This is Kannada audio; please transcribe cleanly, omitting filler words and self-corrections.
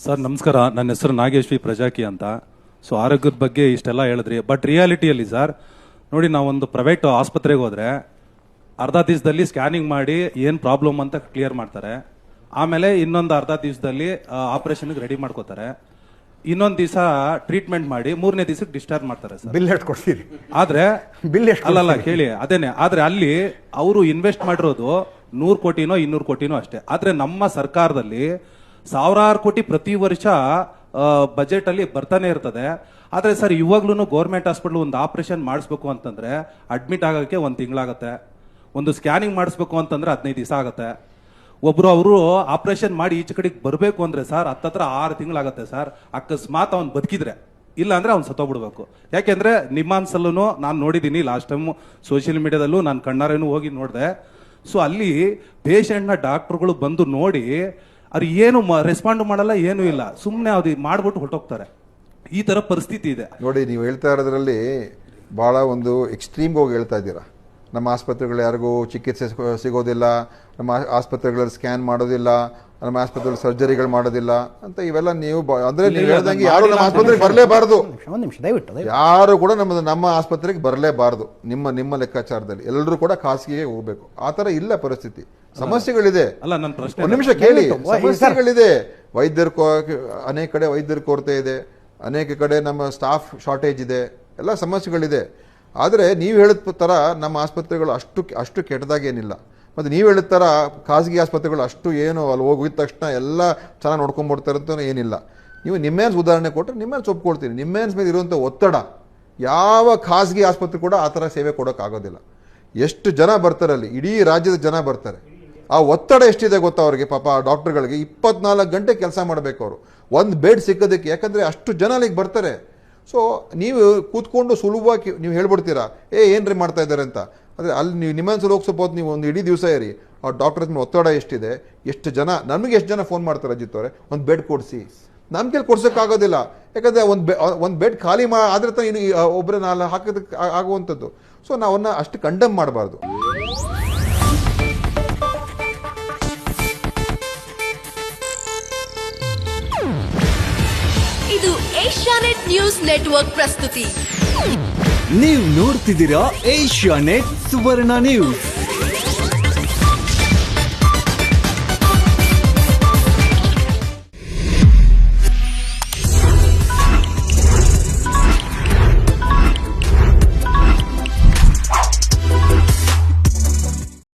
ಸರ್ ನಮಸ್ಕಾರ, ನನ್ನ ಹೆಸರು ನಾಗೇಶ್ ವಿ ಪ್ರಜಾಕಿ ಅಂತ. ಸೊ ಆರೋಗ್ಯದ ಬಗ್ಗೆ ಇಷ್ಟೆಲ್ಲ ಹೇಳಿದ್ರಿ, ಬಟ್ ರಿಯಾಲಿಟಿಯಲ್ಲಿ ಸರ್ ನೋಡಿ, ನಾವೊಂದು ಪ್ರೈವೇಟ್ ಆಸ್ಪತ್ರೆಗೆ ಹೋದ್ರೆ ಅರ್ಧ ದಿವಸದಲ್ಲಿ ಸ್ಕ್ಯಾನಿಂಗ್ ಮಾಡಿ ಏನು ಪ್ರಾಬ್ಲಮ್ ಅಂತ ಕ್ಲಿಯರ್ ಮಾಡ್ತಾರೆ. ಆಮೇಲೆ ಇನ್ನೊಂದು ಅರ್ಧ ದಿವಸದಲ್ಲಿ ಆಪರೇಷನ್ಗೆ ರೆಡಿ ಮಾಡ್ಕೋತಾರೆ. ಇನ್ನೊಂದು ದಿವಸ ಟ್ರೀಟ್ಮೆಂಟ್ ಮಾಡಿ 3ನೇ ದಿವಸಕ್ಕೆ ಡಿಸ್ಚಾರ್ಜ್ ಮಾಡ್ತಾರೆ ಸರ್. ಬಿಲ್ ಎಷ್ಟು ಕೊಡ್ತೀರಿ? ಆದ್ರೆ ಬಿಲ್ ಎಷ್ಟು? ಅಲ್ಲಲ್ಲ ಕೇಳಿ, ಅದೇನೆ. ಆದ್ರೆ ಅಲ್ಲಿ ಅವರು ಇನ್ವೆಸ್ಟ್ ಮಾಡಿರೋದು 100 ಕೋಟಿನೋ 200 ಕೋಟಿನೋ ಅಷ್ಟೇ. ಆದ್ರೆ ನಮ್ಮ ಸರ್ಕಾರದಲ್ಲಿ ಸಾವಿರಾರು ಕೋಟಿ ಪ್ರತಿ ವರ್ಷ ಬಜೆಟ್ ಅಲ್ಲಿ ಬರ್ತಾನೆ ಇರ್ತದೆ. ಆದ್ರೆ ಸರ್ ಇವಾಗ್ಲೂ ಗೌರ್ಮೆಂಟ್ ಹಾಸ್ಪಿಟಲ್ ಒಂದು ಆಪರೇಷನ್ ಮಾಡಿಸ್ಬೇಕು ಅಂತಂದ್ರೆ ಅಡ್ಮಿಟ್ ಆಗೋಕ್ಕೆ 1 ತಿಂಗಳಾಗತ್ತೆ. ಒಂದು ಸ್ಕ್ಯಾನಿಂಗ್ ಮಾಡಿಸ್ಬೇಕು ಅಂತಂದ್ರೆ 15 ದಿವಸ ಆಗುತ್ತೆ. ಒಬ್ರು ಅವರು ಆಪರೇಷನ್ ಮಾಡಿ ಈಚೆ ಕಡೆಗೆ ಬರಬೇಕು ಅಂದ್ರೆ ಸರ್ ಹತ್ತತ್ರ 6 ತಿಂಗಳಾಗತ್ತೆ ಸರ್. ಅಕಸ್ಮಾತ್ ಅವ್ನು ಬದುಕಿದ್ರೆ, ಇಲ್ಲ ಅಂದ್ರೆ ಅವ್ನು ಸತ್ತೋಗ್ಬಿಡ್ಬೇಕು. ಯಾಕೆಂದ್ರೆ ನಿಮ್ಮಾನ್ಸಲ್ಲೂ ನಾನು ನೋಡಿದ್ದೀನಿ, ಲಾಸ್ಟ್ ಟೈಮ್ ಸೋಷಿಯಲ್ ಮೀಡಿಯಾದಲ್ಲೂ ನಾನು ಕಣ್ಣಾರೇನು ಹೋಗಿ ನೋಡಿದೆ. ಸೊ ಅಲ್ಲಿ ಪೇಷಂಟ್ನ ಡಾಕ್ಟರ್ಗಳು ಬಂದು ನೋಡಿ ಅವ್ರು ಏನು ರೆಸ್ಪಾಂಡ್ ಮಾಡಲ್ಲ, ಏನೂ ಇಲ್ಲ, ಸುಮ್ಮನೆ ಅದು ಮಾಡ್ಬಿಟ್ಟು ಹೊರಟೋಗ್ತಾರೆ. ಈ ತರ ಪರಿಸ್ಥಿತಿ ಇದೆ ನೋಡಿ. ನೀವು ಹೇಳ್ತಾ ಇರೋದ್ರಲ್ಲಿ ಭಾಳ ಒಂದು ಎಕ್ಸ್ಟ್ರೀಮ್ಗೆ ಹೋಗಿ ಹೇಳ್ತಾ ಇದ್ದೀರಾ. ನಮ್ಮ ಆಸ್ಪತ್ರೆಗಳು ಯಾರಿಗೂ ಚಿಕಿತ್ಸೆ ಸಿಗೋದಿಲ್ಲ, ನಮ್ಮ ಆಸ್ಪತ್ರೆಗಳಲ್ಲಿ ಸ್ಕ್ಯಾನ್ ಮಾಡೋದಿಲ್ಲ, ನಮ್ಮ ಆಸ್ಪತ್ರೆಗಳಲ್ಲಿ ಸರ್ಜರಿಗಳು ಮಾಡೋದಿಲ್ಲ ಅಂತ ಇವೆಲ್ಲ ನೀವು ಅಂದ್ರೆ ನೀವು ಹೇಳ್ದಂಗೆ ಯಾರು ನಮ್ಮ ಆಸ್ಪತ್ರೆಗೆ ಬರಲೇಬಾರದು. ಒಂದು ನಿಮಿಷ ದಯವಿಟ್ಟು ಯಾರು ಕೂಡ ನಮ್ಮ ಆಸ್ಪತ್ರೆಗೆ ಬರಲೇಬಾರದು. ನಿಮ್ಮ ಲೆಕ್ಕಾಚಾರದಲ್ಲಿ ಎಲ್ಲರೂ ಕೂಡ ಖಾಸಗಿಗೆ ಹೋಗ್ಬೇಕು. ಆ ಥರ ಇಲ್ಲ ಪರಿಸ್ಥಿತಿ. ಸಮಸ್ಯೆಗಳಿದೆ. ಅಲ್ಲ, ನನ್ನ ಪ್ರಶ್ನೆ ಒಂದು ನಿಮಿಷ ಕೇಳಿ. ಸಮಸ್ಯೆಗಳಿದೆ. ಅನೇಕ ಕಡೆ ವೈದ್ಯರ ಕೊರತೆ ಇದೆ, ಅನೇಕ ಕಡೆ ನಮ್ಮ ಸ್ಟಾಫ್ ಶಾರ್ಟೇಜ್ ಇದೆ, ಎಲ್ಲ ಸಮಸ್ಯೆಗಳಿದೆ. ಆದರೆ ನೀವು ಹೇಳಿದ ಥರ ನಮ್ಮ ಆಸ್ಪತ್ರೆಗಳು ಅಷ್ಟು ಕೆಟ್ಟದಾಗೇನಿಲ್ಲ. ಮತ್ತು ನೀವು ಹೇಳಿದ ಥರ ಖಾಸಗಿ ಆಸ್ಪತ್ರೆಗಳು ಅಷ್ಟು ಏನು ಅಲ್ಲಿ ಹೋಗಿದ ತಕ್ಷಣ ಎಲ್ಲ ಚೆನ್ನಾಗಿ ನೋಡ್ಕೊಂಡ್ಬಿಡ್ತಾರೆ ಅಂತ ಏನಿಲ್ಲ. ನೀವು ನಿಮ್ಮೇನ್ಸ್ ಉದಾಹರಣೆ ಕೊಟ್ಟರೆ ನಿಮ್ಮೇನ್ಸ್ ಒಪ್ಕೊಳ್ತೀನಿ. ನಿಮ್ಮೇನ್ಸ್ ಮೇಲೆ ಇರುವಂಥ ಒತ್ತಡ ಯಾವ ಖಾಸಗಿ ಆಸ್ಪತ್ರೆ ಕೂಡ ಆ ಥರ ಸೇವೆ ಕೊಡೋಕ್ಕಾಗೋದಿಲ್ಲ. ಎಷ್ಟು ಜನ ಬರ್ತಾರೆ ಅಲ್ಲಿ, ಇಡೀ ರಾಜ್ಯದ ಜನ ಬರ್ತಾರೆ. ಆ ಒತ್ತಡ ಎಷ್ಟಿದೆ ಗೊತ್ತಾ ಅವ್ರಿಗೆ? ಪಾಪ ಡಾಕ್ಟರ್ಗಳಿಗೆ 24 ಗಂಟೆ ಕೆಲಸ ಮಾಡಬೇಕು ಅವರು, ಒಂದು ಬೆಡ್ ಸಿಕ್ಕೋದಕ್ಕೆ. ಯಾಕಂದರೆ ಅಷ್ಟು ಜನ ಅಲ್ಲಿಗೆ ಬರ್ತಾರೆ. ಸೊ ನೀವು ಕೂತ್ಕೊಂಡು ಸುಲಭವಾಗಿ ನೀವು ಹೇಳ್ಬಿಡ್ತೀರಾ, ಏನ್ರಿ ಮಾಡ್ತಾ ಇದ್ದಾರೆ ಅಂತ. ಆದರೆ ಅಲ್ಲಿ ನೀವು ನಿಮ್ಮನ್ಸಲ್ಲಿ ಹೋಗಿ ಸಪೋಸ್ ನೀವು ಒಂದು ಇಡೀ ದಿವಸ ಇರಿ, ಆ ಡಾಕ್ಟರ್ ಮೇಲೆ ಒತ್ತಡ ಎಷ್ಟಿದೆ, ಎಷ್ಟು ಜನ ನಮಗೆ ಎಷ್ಟು ಜನ ಫೋನ್ ಮಾಡ್ತಾರೆ, ಅಜಿತ್ ಅವರೇ ಒಂದು ಬೆಡ್ ಕೊಡಿಸಿ. ನಮ್ಮ ಕೈಲಿ ಕೊಡ್ಸೋಕ್ಕಾಗೋದಿಲ್ಲ. ಯಾಕಂದರೆ ಒಂದು ಬೆಡ್ ಖಾಲಿ ಆದರೆ ತಾನೇ ಇನ್ನು ಒಬ್ಬರೇ ನಾಲ್ಕು ಹಾಕೋದಕ್ಕೆ ಆಗುವಂಥದ್ದು. ಸೊ ನಾವನ್ನ ಅಷ್ಟು ಕಂಡೆಮ್ ಮಾಡಬಾರ್ದು. ಇದು ಏಷ್ಯಾನೆಟ್ ನ್ಯೂಸ್ ನೆಟ್ವರ್ಕ್ ಪ್ರಸ್ತುತಿ. ನೀವು ನೋಡ್ತಿದ್ದೀರಾ ಏಷ್ಯಾನೆಟ್ ಸುವರ್ಣ ನ್ಯೂಸ್.